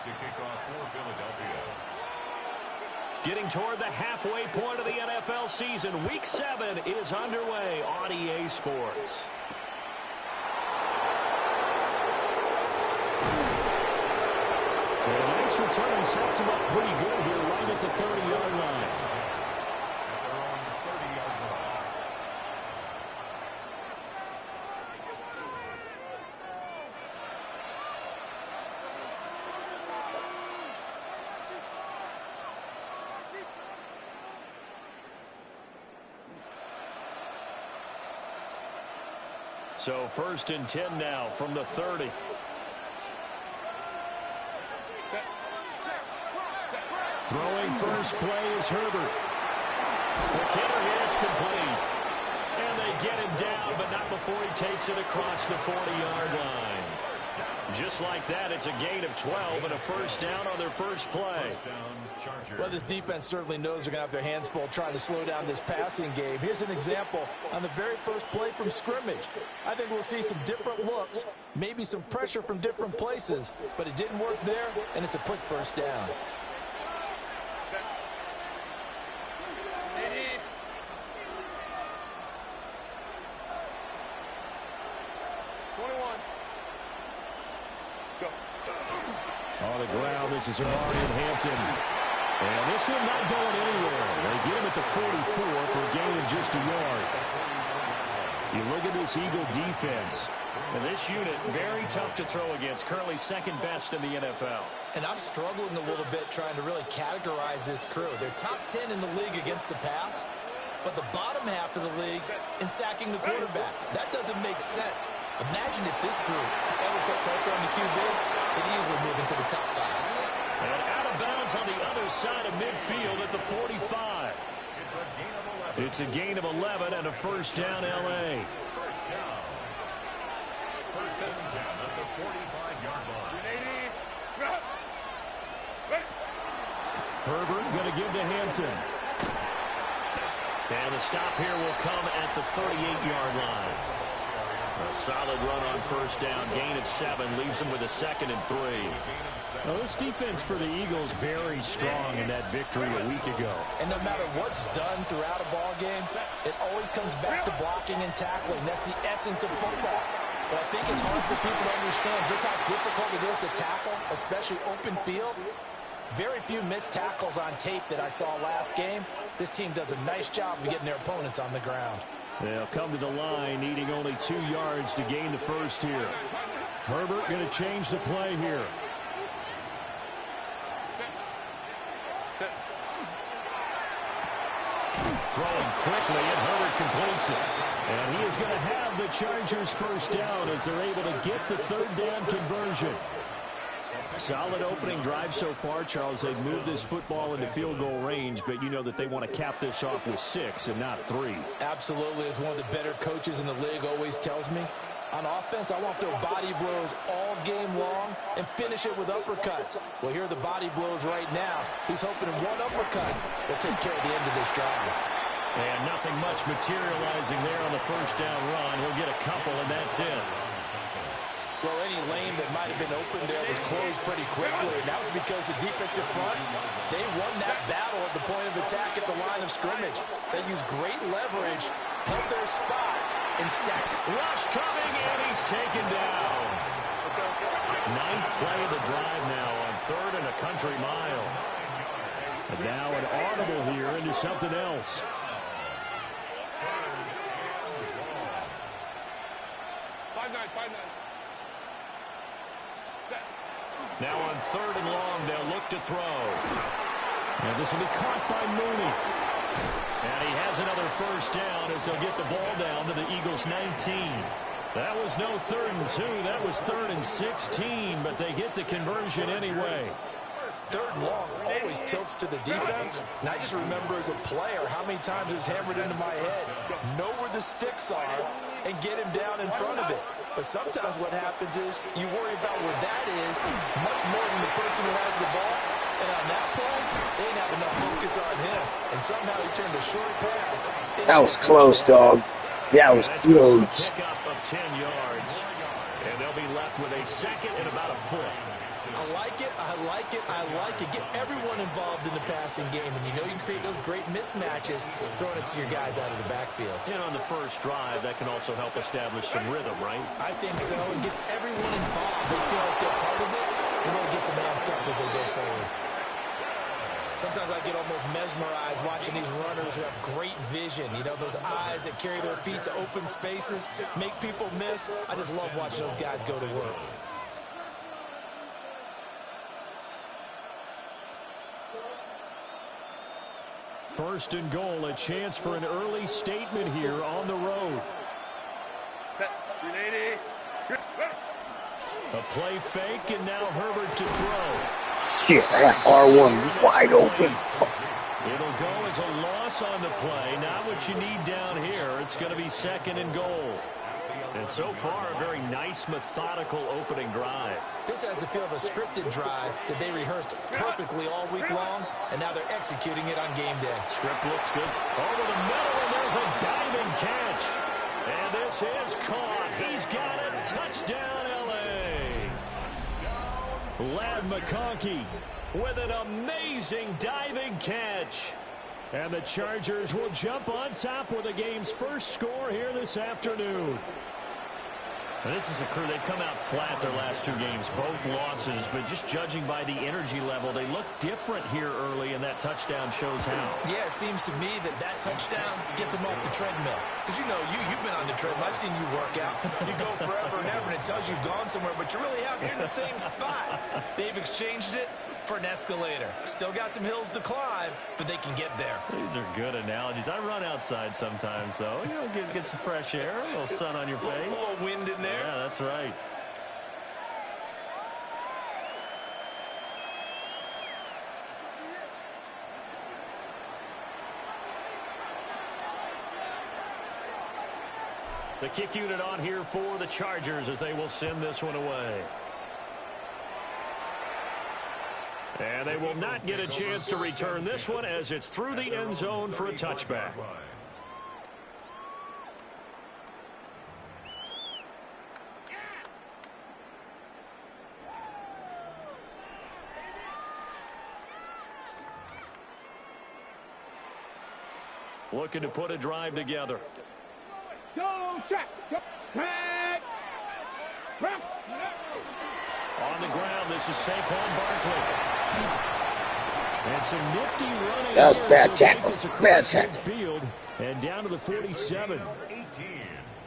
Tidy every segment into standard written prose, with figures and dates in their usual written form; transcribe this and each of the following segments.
to kick off for Philadelphia. Getting toward the halfway point of the NFL season, Week 7 is underway on EA Sports. A nice return sets him up pretty good here right at the 30-yard line. So 1st and 10 now from the 30. Throwing first play is Herbert. The killer here, it's complete. And they get him down, but not before he takes it across the 40-yard line. Just like that, it's a gain of 12 and a first down on their first play. Well, this defense certainly knows they're going to have their hands full trying to slow down this passing game. Here's an example on the very first play from scrimmage. I think we'll see some different looks, maybe some pressure from different places, but it didn't work there, and it's a quick first down. On the ground, this is Amari and Hampton. And this one not going anywhere. They get him at the 44 for a gain of just a yard. You look at this Eagle defense. And this unit, very tough to throw against. Currently second best in the NFL. And I'm struggling a little bit trying to really categorize this crew. They're top 10 in the league against the pass, but the bottom half of the league in sacking the quarterback. That doesn't make sense. Imagine if this group ever put pressure on the QB, they'd easily move into the top 5. And out of bounds on the other side of midfield at the 45. It's a gain of 11 and a first down, L.A. First down. First and 10 at the 45-yard line. Herbert going to give to Hampton. And the stop here will come at the 38-yard line. A solid run on first down. Gain of 7 leaves him with a 2nd and 3. Well, this defense for the Eagles very strong in that victory a week ago. And no matter what's done throughout a ball game, it always comes back to blocking and tackling. That's the essence of football. But I think it's hard for people to understand just how difficult it is to tackle, especially open field. Very few missed tackles on tape that I saw last game. This team does a nice job of getting their opponents on the ground. They'll come to the line, needing only 2 yards to gain the first here. Herbert going to change the play here. Throwing quickly, and Herbert completes it. And he is going to have the Chargers first down as they're able to get the 3rd down conversion. Solid opening drive so far, Charles. They've moved this football into field goal range, but you know that they want to cap this off with 6 and not 3. Absolutely. As one of the better coaches in the league always tells me, on offense, I want to throw body blows all game long and finish it with uppercuts. Well, here are the body blows right now. He's hoping in one uppercut will take care of the end of this drive. And nothing much materializing there on the first down run. He'll get a couple, and that's it. Well, any lane that might have been open there was closed pretty quickly, and that was because the defensive front, they won that battle at the point of attack at the line of scrimmage. They used great leverage, held their spot, and stacked. Rush coming, and he's taken down. 9th play of the drive now on 3rd and a country mile. And now an audible here into something else. Now on 3rd and long, they'll look to throw. And this will be caught by Mooney. And he has another first down as they'll get the ball down to the Eagles' 19. That was no 3rd and 2. That was 3rd and 16, but they get the conversion anyway. 3rd and long always tilts to the defense. And I just remember as a player how many times it was hammered into my head. Know where the sticks are and get him down in front of it. But sometimes what happens is you worry about where that is much more than the person who has the ball. And on that play, they didn't have enough focus on him. And somehow he turned a short pass. That was close, dog. That was close. Pickup of 10 yards. And they'll be left with a 2nd and about a foot. I like it, I like it, I like it. Get everyone involved in the passing game, and you know you can create those great mismatches throwing it to your guys out of the backfield. And on the first drive, that can also help establish some rhythm, right? I think so. It gets everyone involved. They feel like they're part of it. It really gets them amped up as they go forward. Sometimes I get almost mesmerized watching these runners who have great vision. You know, those eyes that carry their feet to open spaces, make people miss. I just love watching those guys go to work. First and goal, a chance for an early statement here on the road. Set. 380. A play fake, and now Herbert to throw. Shit, I have R1 wide open. Fuck. It'll go as a loss on the play. Not what you need down here. It's going to be second and goal. And so far, a very nice, methodical opening drive. This has the feel of a scripted drive that they rehearsed perfectly all week long, and now they're executing it on game day. Script looks good. Over the middle, and there's a diving catch. And this is caught. He's got it. Touchdown, L.A. Ladd McConkey with an amazing diving catch. And the Chargers will jump on top with the game's first score here this afternoon. Now, this is a crew, they've come out flat their last two games, both losses, but just judging by the energy level, they look different here early, and that touchdown shows how. Yeah, it seems to me that touchdown gets them off the treadmill. Because, you know, you've been on the treadmill. I've seen you work out. You go forever and ever, and it tells you you've gone somewhere, but you really haven't. You're in the same spot. They've exchanged it for an escalator. Still got some hills to climb, but they can get there. These are good analogies. I run outside sometimes, though. You know, get some fresh air, a little sun on your face. A little wind in there. Yeah, that's right. The kick unit on here for the Chargers as they will send this one away. And they will not get a chance to return this one as it's through the end zone for a touchback. Looking to put a drive together. Go, check. Check. On the ground, this is Saquon Barkley. And some nifty running. That was bad tackle. Bad tackle. Field and down to the 47.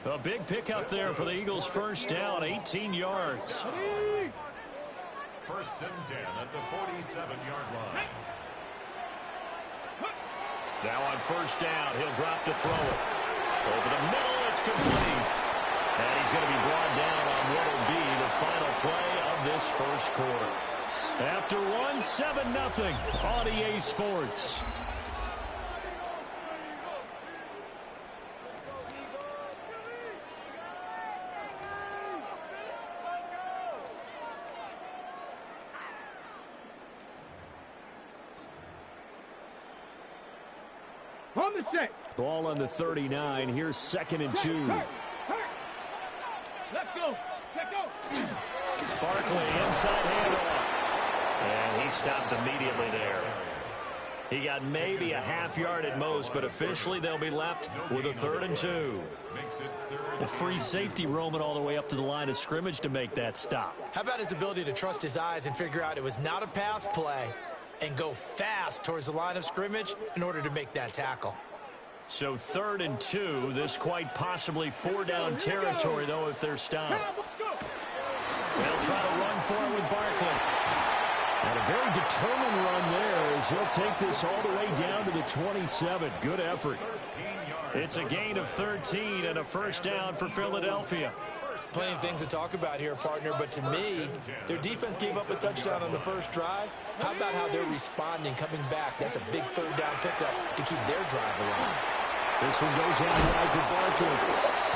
A big pickup there for the Eagles' first down, 18 yards. First and 10 at the 47-yard line. Now on first down, he'll drop to throw it. Over the middle, it's complete. And he's going to be brought down on what will be the final play of this first quarter. After one, 7-0 on EA Sports. On the set. Ball on the 39. Here's second and 2. Let's go. Let's go. Barkley inside handoff. And he stopped immediately there. He got maybe a half yard at most, but officially they'll be left with a 3rd and 2. A free safety roaming all the way up to the line of scrimmage to make that stop. How about his ability to trust his eyes and figure out it was not a pass play and go fast towards the line of scrimmage in order to make that tackle. So 3rd and 2, this quite possibly 4-down territory, though, if they're stopped. They'll try to run for it with Barkley. And a very determined run there as he'll take this all the way down to the 27. Good effort. It's a gain of 13 and a first down for Philadelphia. Plenty of things to talk about here, partner, but to me, their defense gave up a touchdown on the first drive. How about how they're responding, coming back? That's a big 3rd down pickup to keep their drive alive. This one goes out wide for Barkley.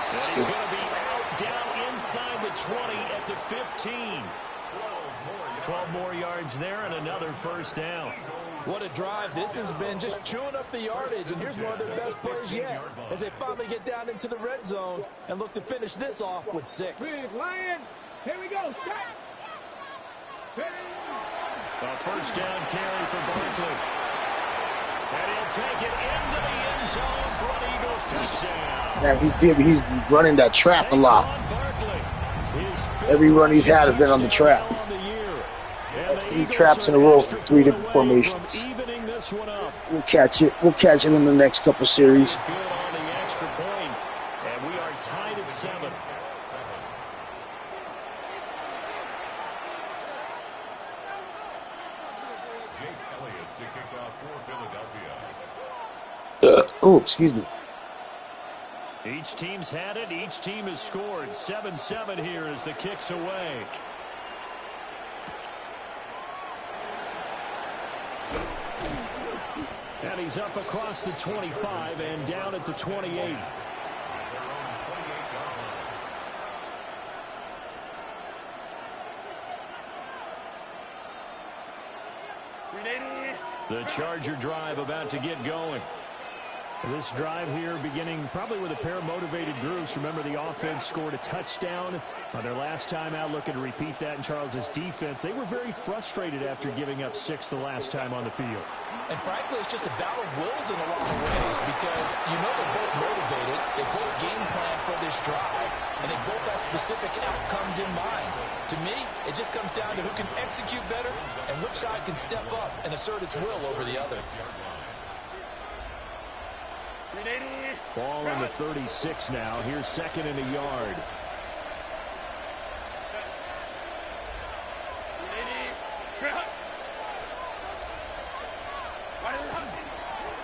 And he's going to be out down inside the 20 at the 15. 12 more yards there and another first down. What a drive. This has been just chewing up the yardage, and here's one of their best plays yet as they finally get down into the red zone and look to finish this off with 6. Big Lion. Here we go. Stop. A first down carry for Barkley. And he'll take it into the end zone for an Eagles touchdown. Man, he's running that trap a lot. Every run he's had has been on the trap. That's 3 traps in a row for 3 different formations. We'll catch it. We'll catch it in the next couple series. Good on the extra point, and we are tied at 7. Oh, excuse me. Each team's had it. Each team has scored. 7-7 here as the kick's away. And he's up across the 25 and down at the 28. The Charger drive about to get going. This drive here beginning probably with a pair of motivated groups. Remember, the offense scored a touchdown on their last time out, looking to repeat that in Charles's defense. They were very frustrated after giving up 6 the last time on the field. And frankly, it's just a battle of wills in a lot of ways because you know they're both motivated, they both game plan for this drive, and they both have specific outcomes in mind. To me, it just comes down to who can execute better and which side can step up and assert its will over the other. Ball on the 36 now. Here's second and a yard.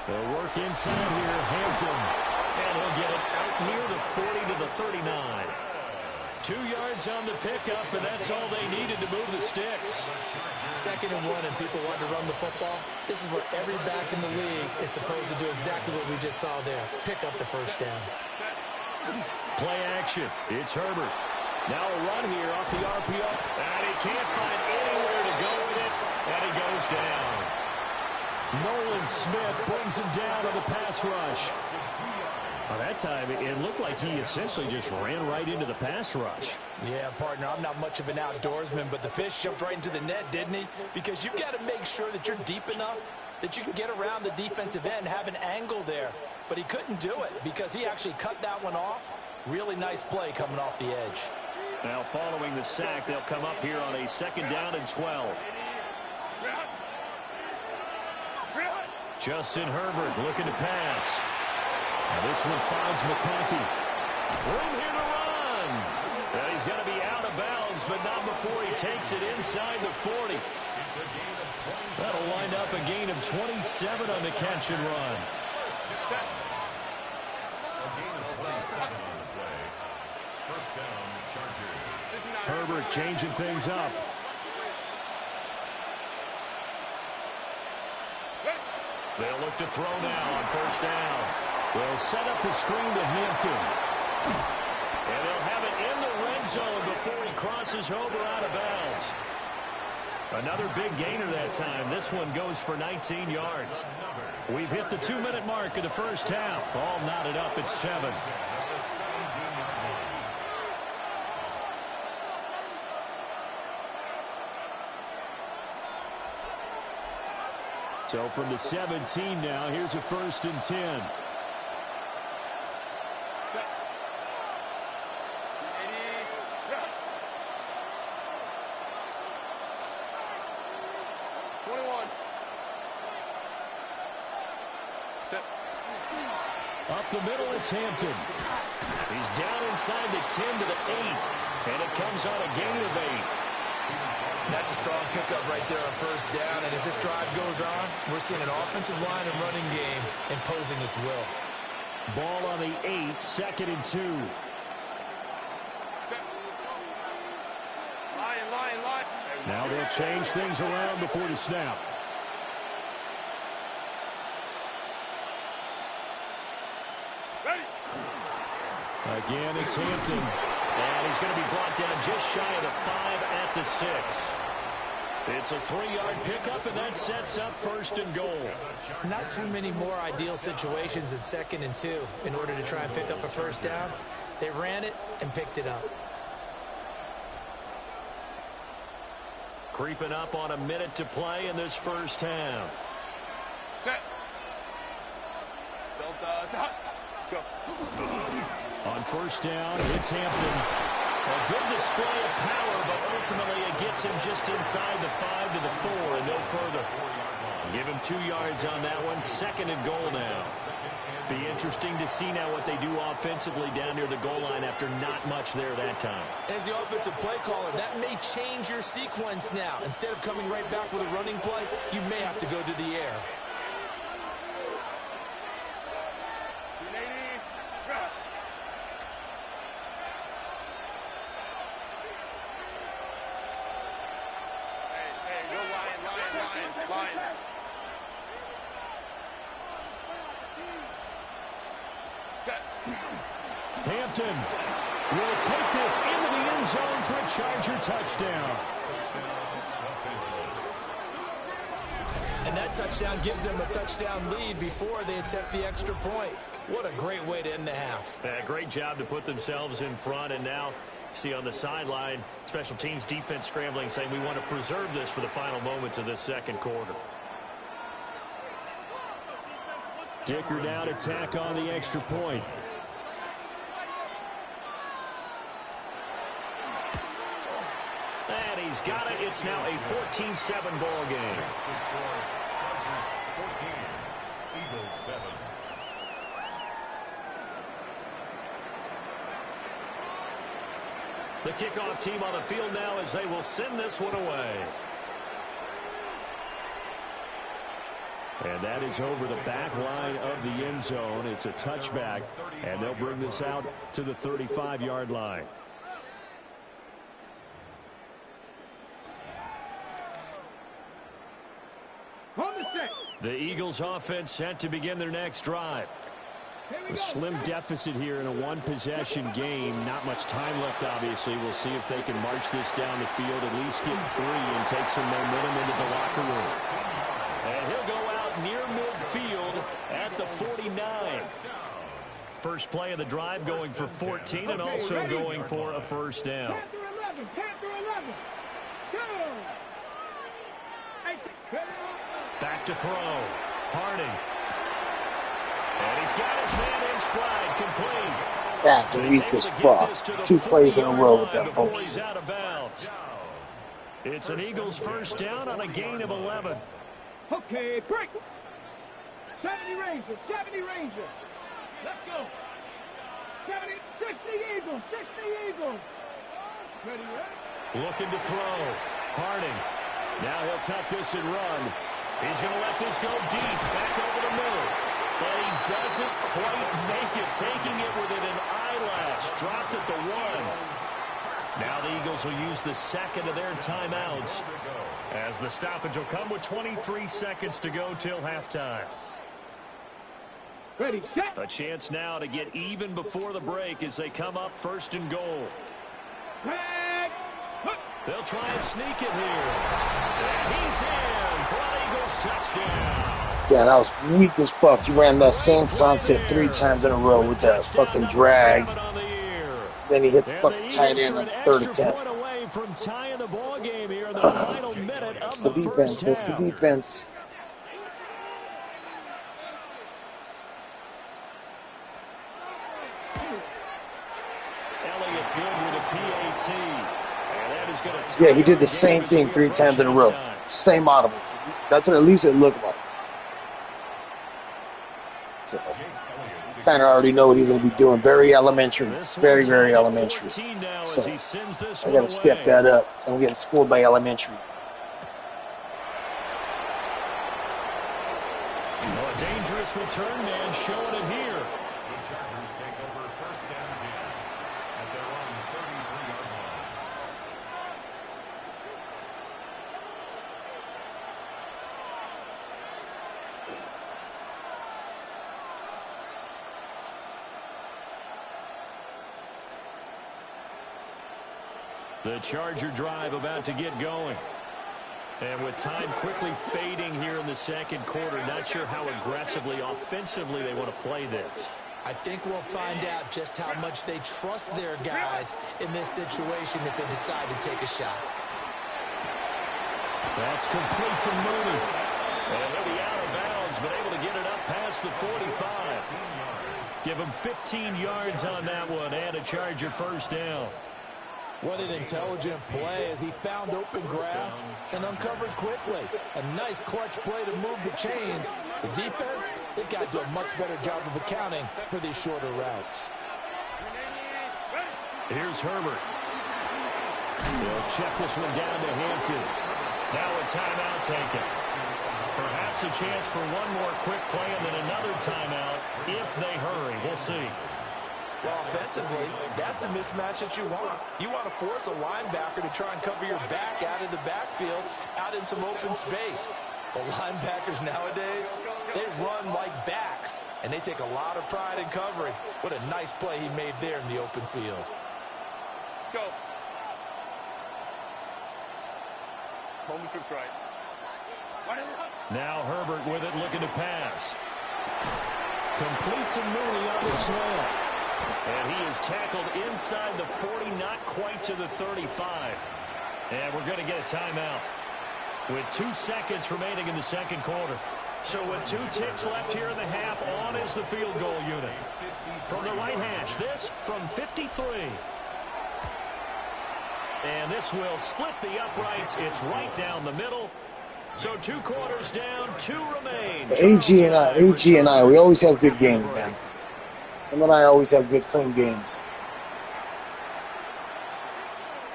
They'll work inside here. Hampton. And he'll get it out near the 40 to the 39. 2 yards on the pickup, and that's all they needed to move the sticks. 2nd and 1, and people want to run the football. This is where every back in the league is supposed to do exactly what we just saw there. Pick up the first down. Play action. It's Herbert. Now a run here off the RPO. And he can't find anywhere to go with it, and he goes down. Nolan Smith brings him down on the pass rush. Well, that time, it looked like he essentially just ran right into the pass rush. Yeah, partner, I'm not much of an outdoorsman, but the fish jumped right into the net, didn't he? Because you've got to make sure that you're deep enough that you can get around the defensive end, have an angle there. But he couldn't do it because he actually cut that one off. Really nice play coming off the edge. Now following the sack, they'll come up here on a 2nd down and 12. Justin Herbert looking to pass. Now this one finds McConkey. Room here to run. And he's going to be out of bounds, but not before he takes it inside the 40. That'll wind up a gain of 27 on the catch and run. Herbert changing things up. They'll look to throw now on 1st down. They'll set up the screen to Hampton. And they'll have it in the red zone before he crosses over out of bounds. Another big gainer that time. This one goes for 19 yards. We've hit the 2-minute mark of the first half. All knotted up at 7. So from the 17 now, here's a 1st and 10. Up the middle, it's Hampton. He's down inside the 10 to the 8. And it comes on a gain of 8. That's a strong pickup right there on 1st down. And as this drive goes on, we're seeing an offensive line and running game imposing its will. Ball on the 8, 2nd and 2. Now they'll change things around before the snap. Again, it's Hampton. And he's going to be brought down just shy of the 5 at the 6. It's a 3-yard pickup, and that sets up 1st and goal. Not too many more ideal situations in 2nd and 2 in order to try and pick up a 1st down. They ran it and picked it up. Creeping up on a minute to play in this first half. Set. Delta, set. Go. On first down, it's Hampton. A good display of power, but ultimately it gets him just inside the 5 to the 4 and no further. Give him 2 yards on that one. 2nd and goal now. Be interesting to see now what they do offensively down near the goal line after not much there that time. As the offensive play caller, that may change your sequence now. Instead of coming right back with a running play, you may have to go to the air. Hampton will take this into the end zone for a Charger touchdown. And that touchdown gives them a touchdown lead before they attempt the extra point. What a great way to end the half. Great job to put themselves in front, and now see on the sideline, special teams defense scrambling, saying we want to preserve this for the final moments of this second quarter. Dicker down to tack on the extra point. And he's got it. It's now a 14-7 ball game. 14, Eagles 7. The kickoff team on the field now as they will send this one away. And that is over the back line of the end zone. It's a touchback, and they'll bring this out to the 35-yard line. The Eagles offense set to begin their next drive. A slim deficit here in a one-possession game. Not much time left, obviously. We'll see if they can march this down the field, at least get 3 and take some momentum into the locker room. And he'll go out near midfield at the 49. First play of the drive going for 14 and also going for a first down. Back to throw. Harding. And he's got his man in stride, complete. That's weak as fuck. 2 plays in a row with that bullshit. It's an Eagles first down on a gain of 11. Okay, break. 70 Rangers, 70 Rangers. Let's go. 70, 60 Eagles, 60 Eagles. Ready, ready? Looking to throw. Harding. Now he'll tuck this and run. He's going to let this go deep, back over the middle. But he doesn't quite make it, taking it within an eyelash. Dropped at the 1. Now the Eagles will use the second of their timeouts, as the stoppage will come with 23 seconds to go till halftime. Ready, set. A chance now to get even before the break as they come up first and goal. Tag. They'll try and sneak it here. And he's in for an Eagles touchdown. Yeah, that was weak as fuck. You ran that same concept 3 times in a row with that fucking drag. Then he hit the fucking tight end on the 3rd attempt. It's the defense. It's the defense. Elliott good with a PAT. Yeah, he did the same thing 3 times in a row. Same audible. That's what at least it looked like. So, kind of already know what he's going to be doing. Very elementary. Very, very elementary. So, I got to step that up. I'm getting schooled by elementary. A dangerous return man showing it here. The Chargers take over first and 10 at their own 33-yard line. The Charger drive about to get going. And with time quickly fading here in the second quarter, not sure how aggressively, offensively they want to play this. I think we'll find out just how much they trust their guys in this situation if they decide to take a shot. That's complete to Mooney. And he'll be out of bounds, but able to get it up past the 45. Give him 15 yards on that one and a Charger first down. What an intelligent play as he found open grass and uncovered quickly. A nice clutch play to move the chains. The defense, they've got to do a much better job of accounting for these shorter routes. Here's Herbert. They'll check this one down to Hampton. Now a timeout taken. Perhaps a chance for one more quick play and then another timeout if they hurry. We'll see. Well, offensively, that's the mismatch that you want. You want to force a linebacker to try and cover your back out of the backfield, out in some open space. The linebackers nowadays, they run like backs, and they take a lot of pride in covering. What a nice play he made there in the open field. Go. Moment to try. Now Herbert with it, looking to pass. Complete to Mooney on the slant. And he is tackled inside the 40, not quite to the 35. And we're going to get a timeout with 2 seconds remaining in the second quarter. So with 2 ticks left here in the half, on is the field goal unit. From the right hash, this from 53. And this will split the uprights. It's right down the middle. So 2 quarters down, 2 remain. A.G. and I, we always have good games, man. Him and I always have good, clean games.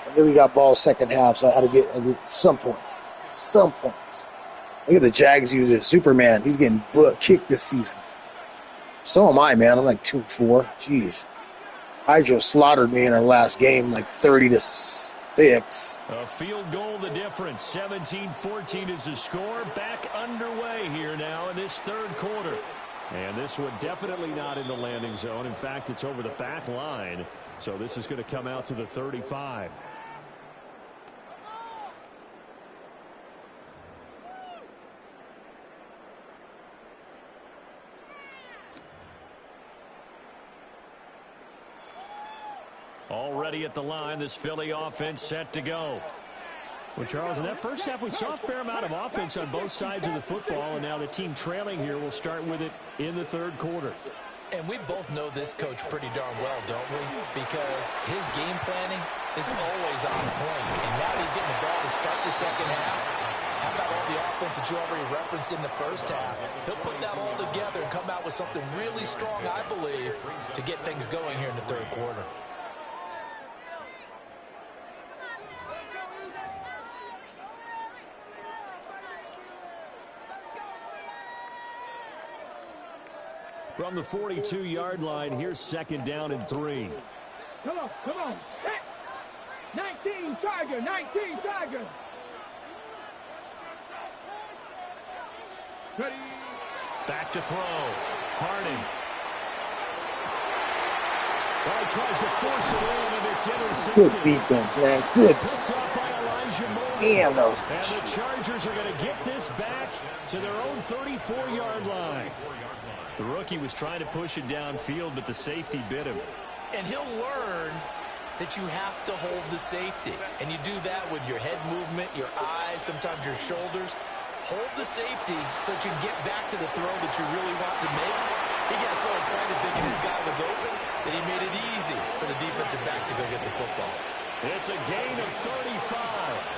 I really got balls second half, so I had to get some points. Some points. Look at the Jags user, Superman. He's getting kicked this season. So am I, man. I'm like 2-4. Jeez. Hydro slaughtered me in our last game, like 30-6. A field goal the difference. 17-14 is the score. Back underway here now in this third quarter. And this one definitely not in the landing zone. In fact, it's over the back line. So this is going to come out to the 35. Already at the line, this Philly offense set to go. Well, Charles, in that first half, we saw a fair amount of offense on both sides of the football, and now the team trailing here will start with it in the third quarter. And we both know this coach pretty darn well, don't we? Because his game planning is always on point. And now he's getting the ball to start the second half. How about all the offense that you already referenced in the first half? He'll put that all together and come out with something really strong, I believe, to get things going here in the third quarter. From the 42-yard line, here's second down and 3. Come on, come on. 19 Charger, 19 Charger. Ready. Back to throw. Harding. Well, he tries to force it in, and it's intercepted. Good defense, man. Good defense. Damn, those And the Chargers are going to get this back to their own 34-yard line. The rookie was trying to push it downfield, but the safety bit him. And he'll learn that you have to hold the safety. And you do that with your head movement, your eyes, sometimes your shoulders. Hold the safety so that you can get back to the throw that you really want to make. He got so excited thinking his guy was open that he made it easy for the defensive back to go get the football. It's a gain of 35.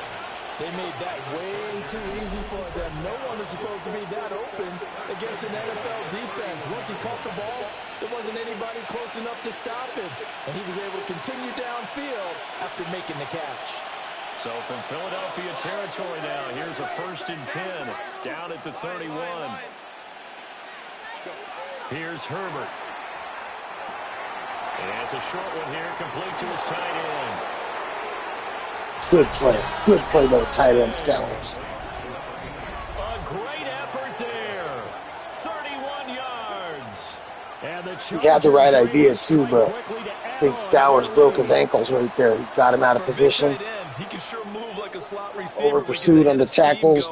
They made that way too easy for them. No one is supposed to be that open against an NFL defense. Once he caught the ball, there wasn't anybody close enough to stop him. And he was able to continue downfield after making the catch. So from Philadelphia territory now, here's a 1st and 10 down at the 31. Here's Herbert. And it's a short one here, complete to his tight end. Good play. Good play by the tight end, Stallings. A great effort there. 31 yards. And the He had the right idea, too, but I think Stowers broke his ankles right there. He got him out of position. He can sure move like a slot receiver. Over pursued on the tackles.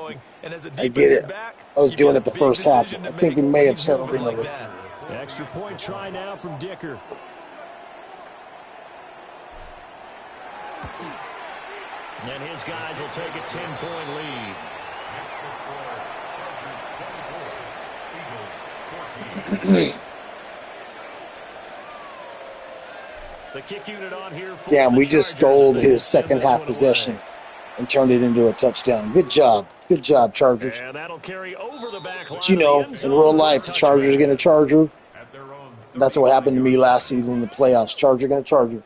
I get it. I was doing it the first half. I think we may have settled in a little. Extra point try now from Dicker. And his guys will take a 10-point lead. That's the score. Chargers 24, Eagles 14. The kick unit on here for Damn, we just stole his send second this half one possession away. and turned it into a touchdown. Good job. Good job, Chargers. And that'll carry over the back line But you of the know, end in zone real for a life, the Chargers are going to charge you. At their own That's what happened to me last season in the playoffs. Chargers are going to charge you.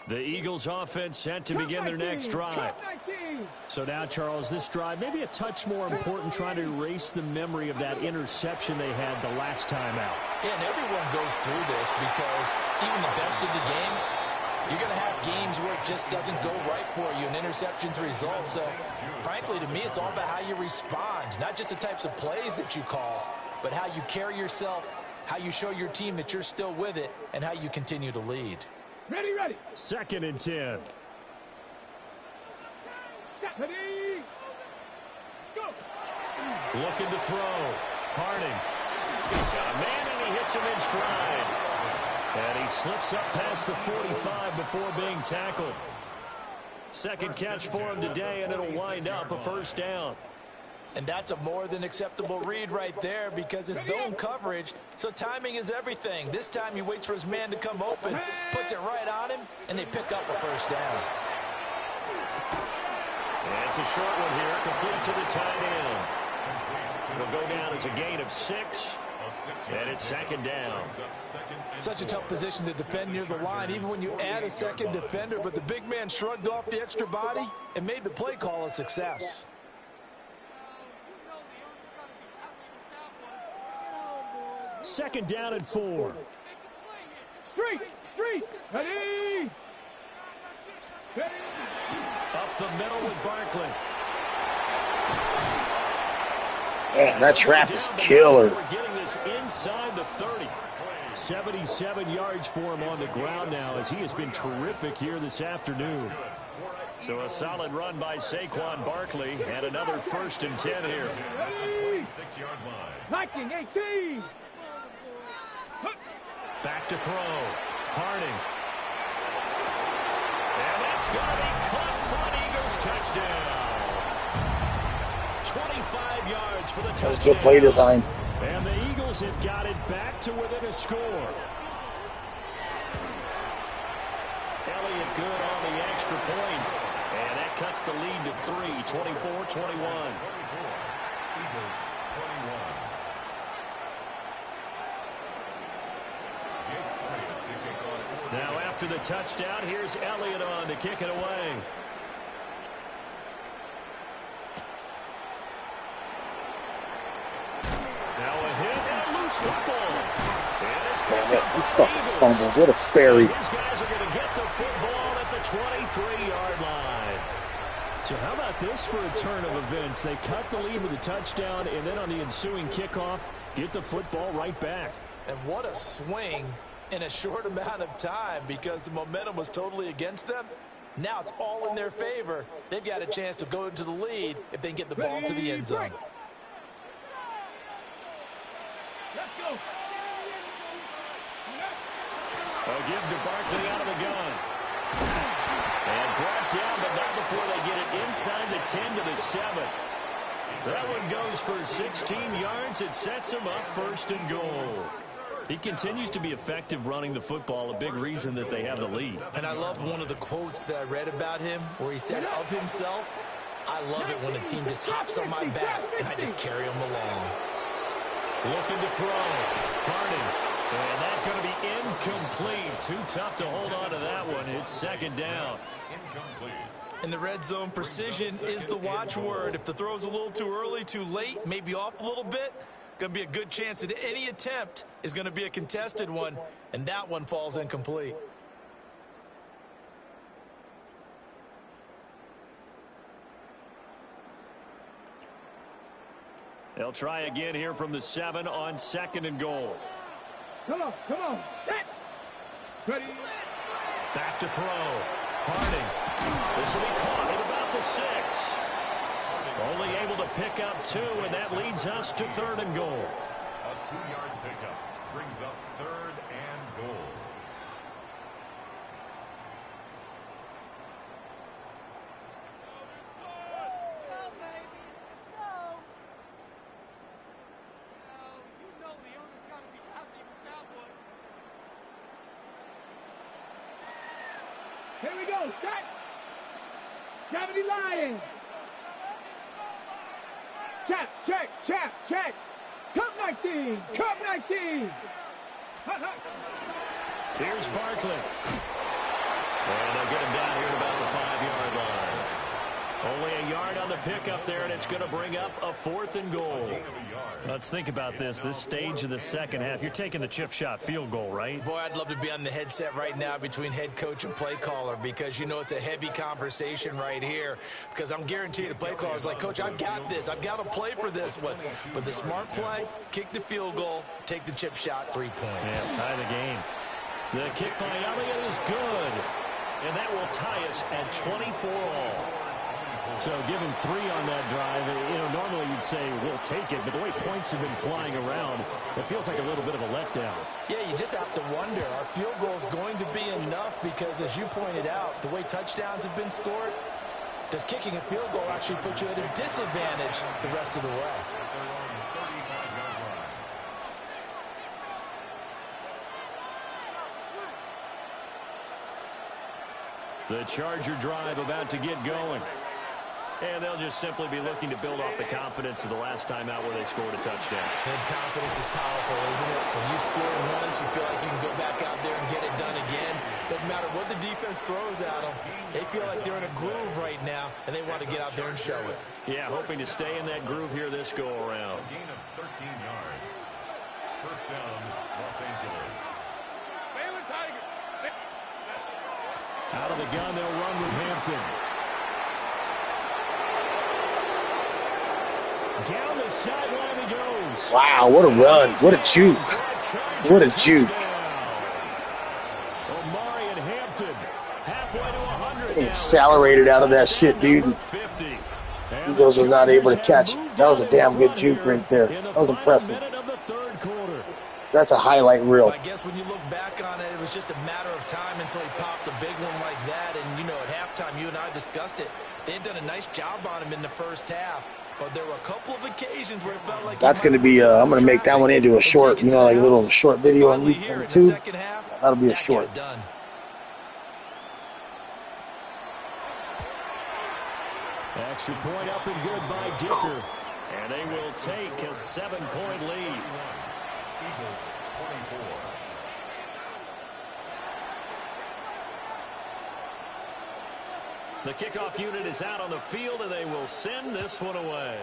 The Eagles offense set to begin their next drive. So now, Charles, this drive maybe a touch more important, trying to erase the memory of that interception they had the last time out. Yeah, and everyone goes through this because even the best of the game, you're going to have games where it just doesn't go right for you, and interceptions result. So, frankly, to me, it's all about how you respond, not just the types of plays that you call, but how you carry yourself, how you show your team that you're still with it, and how you continue to lead. Ready, ready. 2nd and 10. Ready. Go. Looking to throw. Harding. Got a man, and he hits him in stride. And he slips up past the 45 before being tackled. Second catch for him today, and it'll wind up a first down. And that's a more than acceptable read right there because it's zone coverage, so timing is everything. This time he waits for his man to come open, puts it right on him, and they pick up a first down. And it's a short one here, complete to the tight end. It'll go down as a gain of 6, and it's 2nd down. Such a tough position to defend near the line, even when you add a second defender, but the big man shrugged off the extra body and made the play call a success. Second down and 4. Street. Ready. Ready. Up the middle with Barkley. Man, that trap is killer. We're getting this inside the 30. 77 yards for him on the ground now, as he has been terrific here this afternoon. So a solid run by Saquon Barkley, and another 1st and 10 here. 26-yard line. Liking 18. Back to throw. Harding. And that's going to be caught for an Eagles touchdown. 25 yards for the touchdown. That was good play design. And the Eagles have got it back to within a score. Elliott good on the extra point. And that cuts the lead to 3, 24-21. Eagles 21. Now after the touchdown, here's Elliott on to kick it away. Now a hit and a loose football. And it's picked up He by fucking Eagles. fumbled. What a fairy. These guys are going to get the football at the 23-yard line. So how about this for a turn of events? They cut the lead with a touchdown, and then on the ensuing kickoff, get the football right back. And what a swing in a short amount of time because the momentum was totally against them. Now it's all in their favor. They've got a chance to go into the lead if they can get the ball to the end zone. Let's go. They'll give to Barkley out of the gun. And brought down, but not before they get it inside the 10 to the 7. That one goes for 16 yards. It sets them up 1st and goal. He continues to be effective running the football, a big reason that they have the lead. And I love one of the quotes that I read about him where he said of himself, I love it when a team just hops on my back and I just carry them along. Looking to throw. Harding. And that's going to be incomplete. Too tough to hold on to that one. It's 2nd down. Incomplete. In the red zone, precision is the watchword. If the throw's a little too early, too late, maybe off a little bit, going to be a good chance that any attempt is going to be a contested one, and that one falls incomplete. They'll try again here from the 7 on 2nd and goal. Come on. Set. Ready. Back to throw. Harding. This will be caught at about the 6. Only able to pick up 2, and that leads us to 3rd and goal. A 2-yard pickup brings up 3rd and goal. Here we go. Set. Gravity Lions. Check. Cup 19. Cup 19. Here's Barkley. And they'll get him down here at about the 5-yard line. Only a yard on the pickup there, and it's going to bring up a 4th and goal. Let's think about this stage of the second half. You're taking the chip shot field goal, right? Boy, I'd love to be on the headset right now between head coach and play caller, because you know it's a heavy conversation right here, because I'm guaranteed the play caller is like, Coach, I've got this. I've got to play for this one. But the smart play, kick the field goal, take the chip shot, 3 points. Yeah, tie the game. The kick by Elliott is good, and that will tie us at 24 all. So give him 3 on that drive. You know, normally you'd say we'll take it, but the way points have been flying around, it feels like a little bit of a letdown. Yeah, you just have to wonder, our field goal is going to be enough, because as you pointed out, the way touchdowns have been scored, does kicking a field goal actually put you at a disadvantage the rest of the way? The Charger drive about to get going. And they'll just simply be looking to build off the confidence of the last time out where they scored a touchdown. And confidence is powerful, isn't it? When you score once, you feel like you can go back out there and get it done again. Doesn't matter what the defense throws at them. They feel like they're in a groove right now, and they want to get out there and show it. Yeah, hoping to stay in that groove here this go-around. Gain of 13 yards. First down, Los Angeles. Out of the gun, they'll run with Hampton. Down the sideline he goes. Wow, what a run. What a juke. What a juke. Omari and Hampton halfway to 100. He accelerated out of that shit, dude. Eagles was not able to catch it. That was a damn good juke right there. That was impressive. That's a highlight reel. I guess when you look back on it, it was just a matter of time until he popped a big one like that. And, you know, at halftime, you and I discussed it. They had done a nice job on him in the first half. But there were a couple of occasions where it felt like... That's going to be, I'm going to make that one into a short, you know, like a little short video on YouTube. That'll be a short. Extra point up and good by Dicker. And they will take a 7-point lead. Eagles 24. The kickoff unit is out on the field, and they will send this one away.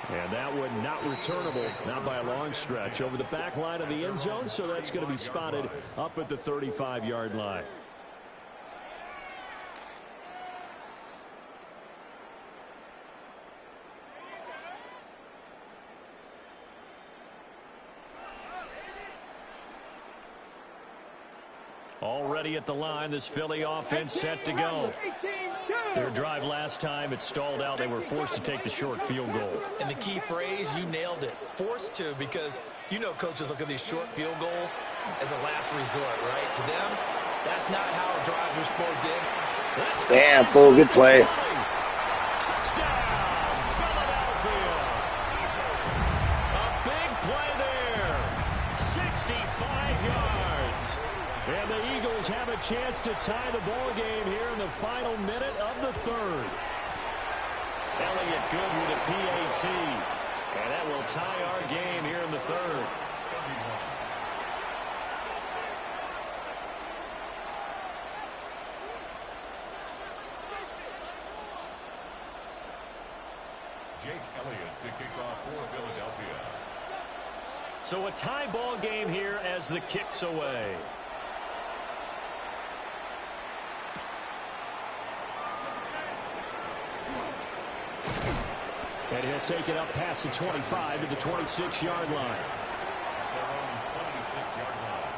And that one not returnable, not by a long stretch, over the back line of the end zone, so that's going to be spotted up at the 35-yard line. Already at the line, this Philly offense set to go. Their drive last time, it stalled out. They were forced to take the short field goal. And the key phrase, you nailed it, forced to, because you know coaches look at these short field goals as a last resort, right? To them, that's not how drives are supposed to end. Damn, fool, good play. Touchdown, Philadelphia. A big play there. 65 yards. And the Eagles have a chance to tie the ball game here in the final minute of the third. Elliott good with a PAT. And that will tie our game here in the third. Jake Elliott to kick off for Philadelphia. So a tie ball game here as the kick's away. And he'll take it up past the 25 to the 26-yard line. Their own 26-yard line.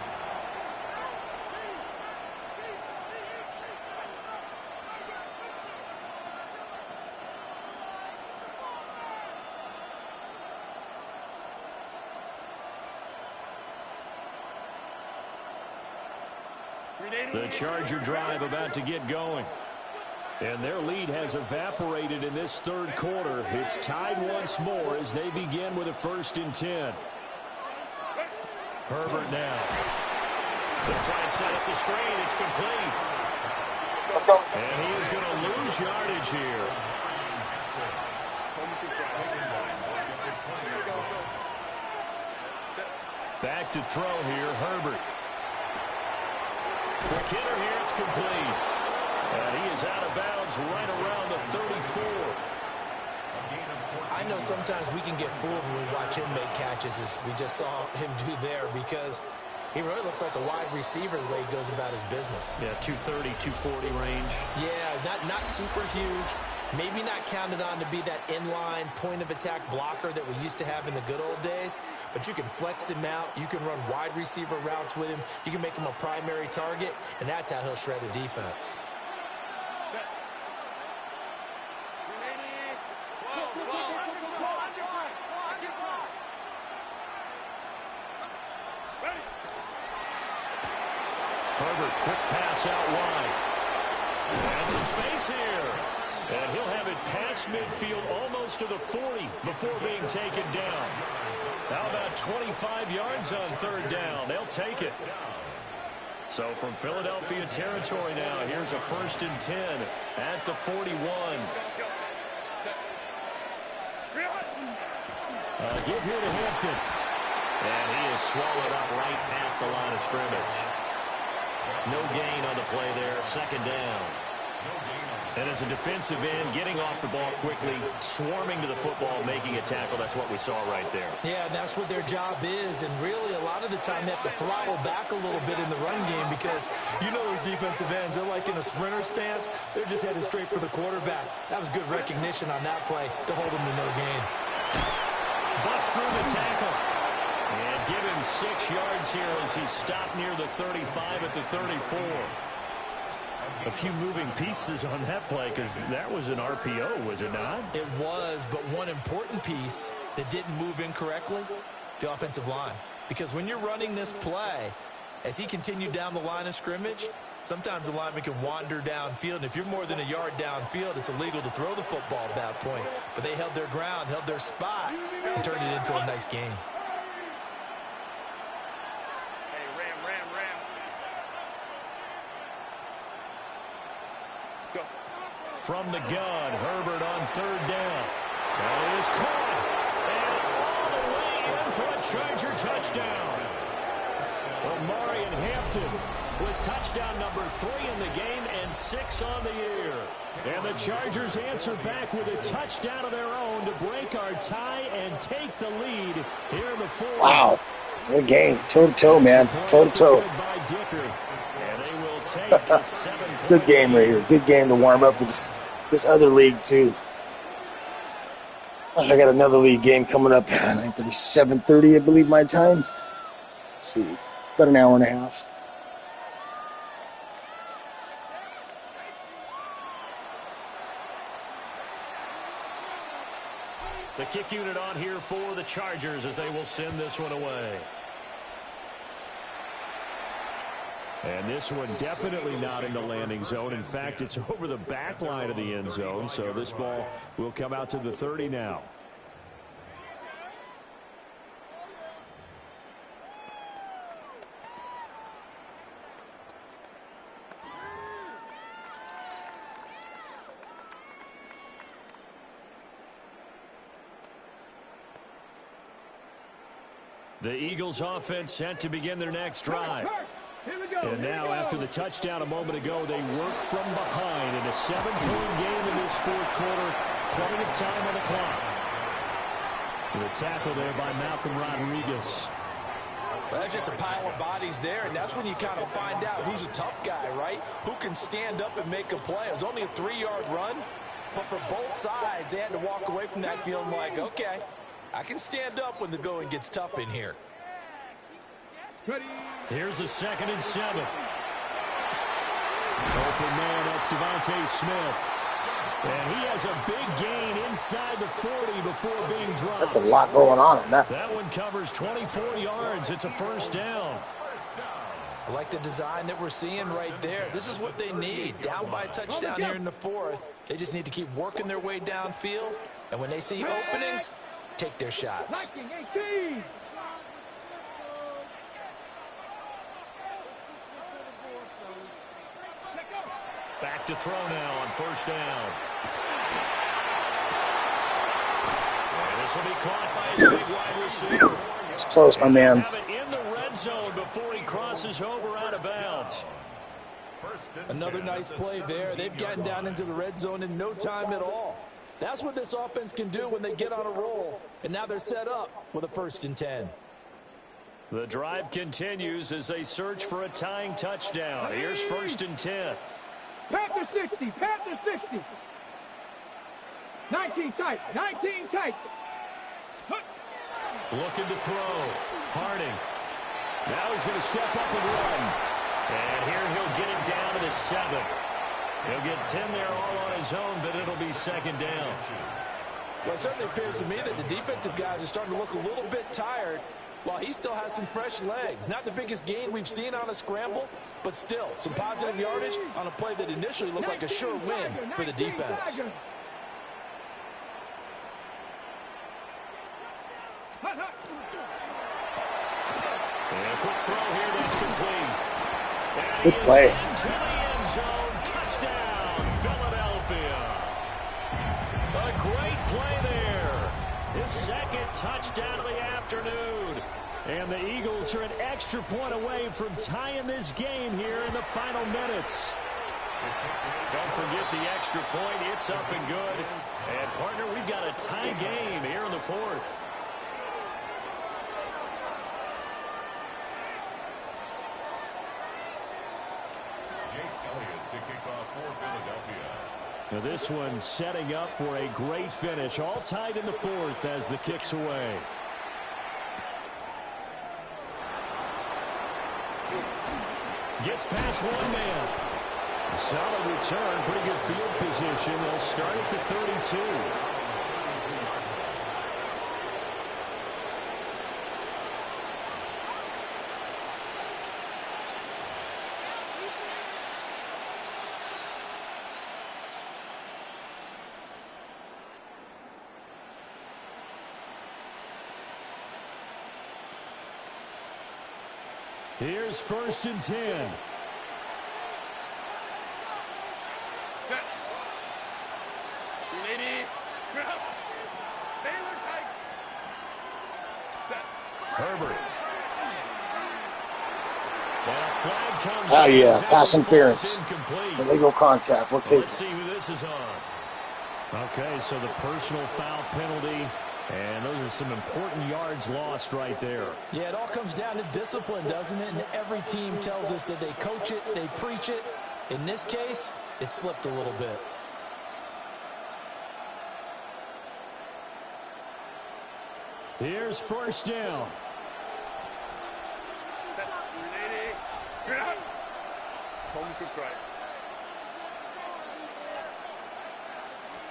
The Charger drive about to get going. And their lead has evaporated in this third quarter. It's tied once more as they begin with a 1st and 10. Herbert now. They'll try and set up the screen. It's complete. Let's go. And he is going to lose yardage here. Back to throw here, Herbert. The kidder here, it's complete. And he is out of bounds right around the 34. I know sometimes we can get fooled when we watch him make catches, as we just saw him do there, because he really looks like a wide receiver the way he goes about his business. Yeah, 230, 240 range. Yeah, not super huge. Maybe not counted on to be that inline point-of-attack blocker that we used to have in the good old days, but you can flex him out. You can run wide receiver routes with him. You can make him a primary target, and that's how he'll shred a defense. Herbert, quick pass out wide. And some space here. And he'll have it past midfield almost to the 40 before being taken down. How about 25 yards on 3rd down? They'll take it. So from Philadelphia territory now, here's a 1st and 10 at the 41. Give here to Hampton. And he is swallowed up right at the line of scrimmage. No gain on the play there, 2nd down. And as a defensive end, getting off the ball quickly, swarming to the football, making a tackle, that's what we saw right there. Yeah, that's what their job is, and really a lot of the time they have to throttle back a little bit in the run game because you know those defensive ends, they're like in a sprinter stance. They're just headed straight for the quarterback. That was good recognition on that play to hold them to no gain. Bust through the tackle. And give him 6 yards here as he stopped near the 35 at the 34. A few moving pieces on that play because that was an RPO, was it not? It was, but one important piece that didn't move incorrectly, the offensive line. Because when you're running this play, as he continued down the line of scrimmage, sometimes the lineman can wander downfield. And if you're more than a yard downfield, it's illegal to throw the football at that point. But they held their ground, held their spot, and turned it into a nice game. From the gun, Herbert on 3rd down. And it is caught. And all the way in for a Charger touchdown. Omarion Hampton with touchdown number 3 in the game and 6 on the year. And the Chargers answer back with a touchdown of their own to break our tie and take the lead here in the 4th. Wow. What a game. Toe-to-toe, man. Toe-to-toe. Good game right here. Good game to warm up for this other league, too. I got another league game coming up. 9:30, 7:30, I believe, my time. Let's see. About an hour and a half. The kick unit on here for the Chargers as they will send this one away. And this one definitely not in the landing zone. In fact, it's over the back line of the end zone. So this ball will come out to the 30 now. The Eagles offense set to begin their next drive. And now, after the touchdown a moment ago, they work from behind in a 7-point game in this 4th quarter. Plenty of time on the clock. The tackle there by Malcolm Rodriguez. Well, that's just a pile of bodies there, and that's when you kind of find out who's a tough guy, right? Who can stand up and make a play. It was only a 3-yard run, but for both sides, they had to walk away from that feeling like, okay, I can stand up when the going gets tough in here. Here's a 2nd and 7. Open man, that's Devontae Smith. And he has a big gain inside the 40 before being dropped. That's a lot going on in that. That one covers 24 yards. It's a 1st down. I like the design that we're seeing right there. This is what they need. Down by a touchdown here in the fourth. They just need to keep working their way downfield. And when they see openings, take their shots. Back to throw now on first down. And this will be caught by his big wide receiver. It's close, my man's. Have it in the red zone before he crosses over out of bounds. Another nice play there. They've gotten down into the red zone in no time at all. That's what this offense can do when they get on a roll. And now they're set up with a 1st and 10. The drive continues as they search for a tying touchdown. Here's 1st and 10. Panther 60, Panther 60. 19 tight, 19 tight. Looking to throw. Harding. Now he's going to step up and run. And here he'll get it down to the 7. He'll get 10 there all on his own, but it'll be 2nd down. Well, it certainly appears to me that the defensive guys are starting to look a little bit tired while he still has some fresh legs. Not the biggest gain we've seen on a scramble, but still some positive yardage on a play that initially looked like a sure win for the defense. And a quick throw here that's complete. And Good play. Into the end zone. Touchdown, Philadelphia. A great play there. His 2nd touchdown of the afternoon. And the Eagles are an extra point away from tying this game here in the final minutes. Don't forget the extra point. It's up and good. And, partner, we've got a tie game here in the 4th. To kick off for Philadelphia. Now this one setting up for a great finish. All tied in the 4th as the kick's away. Gets past one man. A solid return. Pretty good field position. They'll start at the 32. Here's 1st and 10. Set. Lady. Grab. Baylor tight. Set. Herbert. And a flag comes. Oh, yeah. Pass interference. Incomplete. Illegal contact. We'll take Let's see who this is on. Okay, so the personal foul penalty. And those are some important yards lost right there. Yeah, it all comes down to discipline, doesn't it? And every team tells us that they coach it, they preach it. In this case, it slipped a little bit. Here's 1st down. Set. Lady. Grab. Home to strike.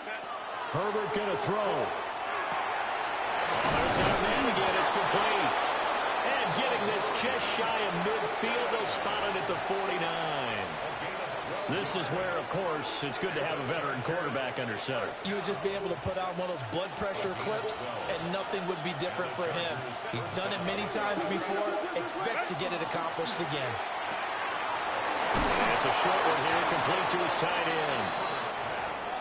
Set. Herbert going to throw. There's that man again. It's complete. And getting this just shy of midfield. They'll spot it at the 49. This is where, of course, it's good to have a veteran quarterback under center. You would just be able to put on one of those blood pressure clips, and nothing would be different for him. He's done it many times before, expects to get it accomplished again. And it's a short one here, complete to his tight end.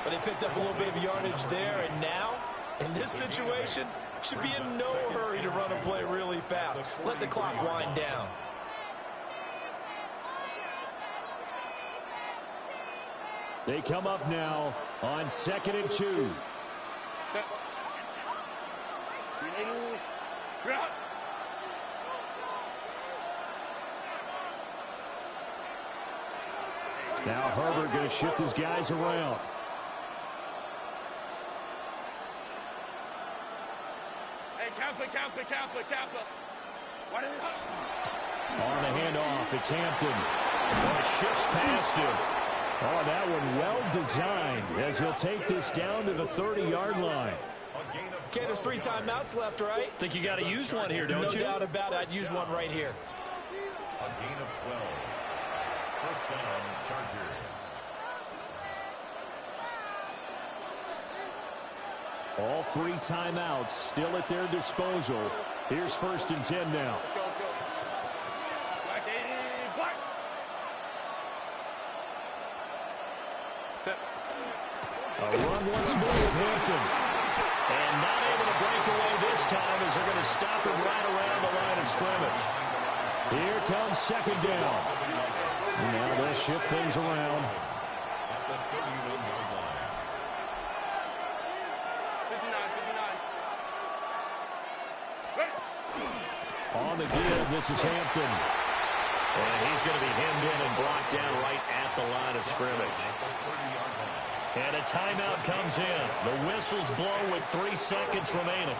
But he picked up a little bit of yardage there, and now, in this situation, should be in no hurry to run a play really fast. Let the clock wind down. They come up now on 2nd and 2. Set. Grab. Now Herbert going to shift his guys around. Hey, Kappa. What is it? On the handoff, it's Hampton. And it shifts past him. Oh, that one well designed as he'll take this down to the 30-yard line. Okay, there's 3 timeouts left, right? Think you got to use one here, don't you? No doubt about it. I'd use one right here. A gain of 12. First down, Chargers. All 3 timeouts still at their disposal. Here's 1st and 10 now. A run once more with Hampton. And not able to break away this time as they're going to stop him right around the line of scrimmage. Here comes 2nd down. And now they'll shift things around. At the 31-yard line. 59. On the give, this is Hampton. And he's going to be hemmed in and blocked down right at the line of scrimmage. And a timeout comes in. The whistles blow with 3 seconds remaining.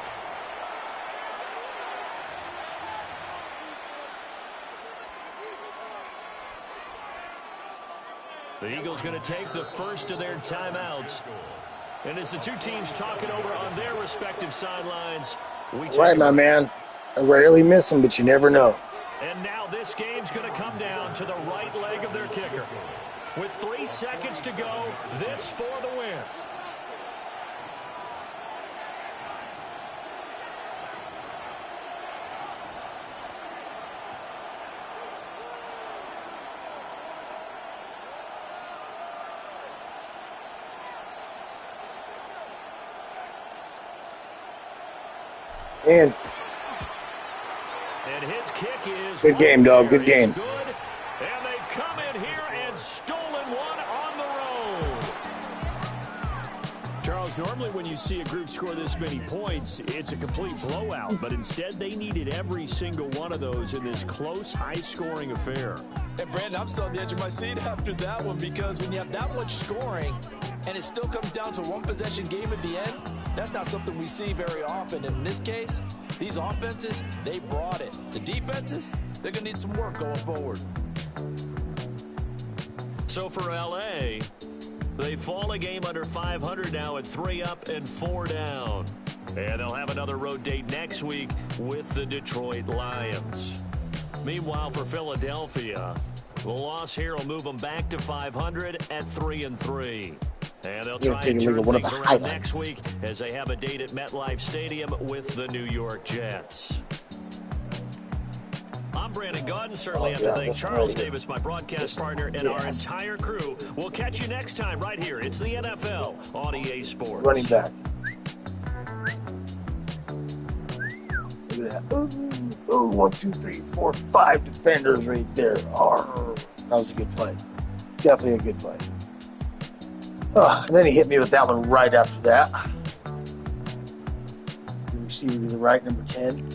The Eagles going to take the first of their timeouts. And as the 2 teams talking over on their respective sidelines, we take Right, my man. I rarely miss them, but you never know. And now this game's going to come down to the right leg of their kicker. With 3 seconds to go, this for the win. And his kick is good game, dog. Good game. Good. And they've come in here and stolen one on the road. Charles, normally when you see a group score this many points, it's a complete blowout. But instead, they needed every single one of those in this close, high-scoring affair. And, Brandon, I'm still on the edge of my seat after that one because when you have that much scoring and it still comes down to a one-possession game at the end, that's not something we see very often. And in this case, these offenses, they brought it. The defenses, they're going to need some work going forward. So for L.A., they fall a game under 500 now at 3 up and 4 down. And they'll have another road date next week with the Detroit Lions. Meanwhile, for Philadelphia, the loss here will move them back to 500 at 3-3. And they'll try and turn things around next week as they have a date at MetLife Stadium with the New York Jets. I'm Brandon Gaudin. Certainly have to thank Charles Davis, my broadcast partner, and our entire crew. We'll catch you next time right here. It's the NFL on EA Sports. Running back. Look at that. Ooh, 1, 2, 3, 4, 5 defenders right there. Oh, that was a good play. Definitely a good play. And then he hit me with that one right after that. The receiver to the right, number 10.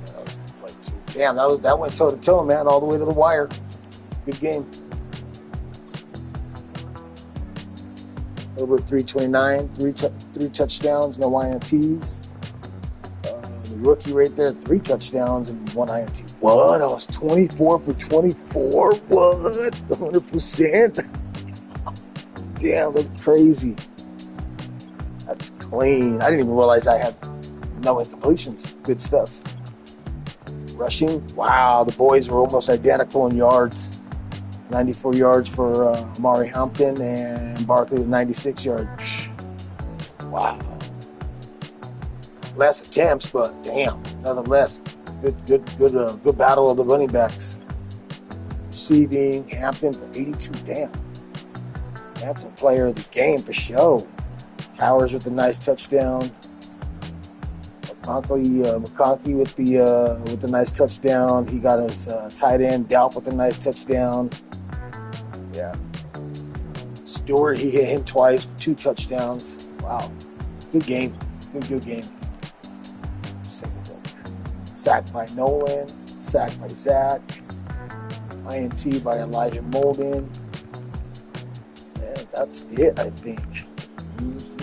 That was a good play too. Damn, that went toe-to-toe, man, all the way to the wire. Good game. Over 329, three touchdowns, no INTs. Rookie right there, 3 touchdowns and 1 INT. What? I was 24 for 24? What? 100%? Damn, that's crazy. That's clean. I didn't even realize I had no incompletions. Good stuff. Rushing, wow, the boys were almost identical in yards. 94 yards for Amari Hampton and Barkley with 96 yards. Wow. Less attempts, but damn, nonetheless, good battle of the running backs. Receiving, Hampton for 82. Damn, Hampton player of the game for sure. Towers with a nice touchdown. McConkey with the nice touchdown. He got his tight end Dalp with a nice touchdown. Yeah. Stewart, he hit him twice for 2 touchdowns. Wow, good game. Good game. Sacked by Nolan, sacked by Zach, INT by Elijah Molden. And that's it, I think.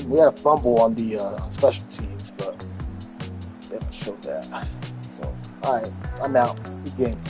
We had a fumble on the on special teams, but they haven't showed that. So, all right, I'm out. Good game.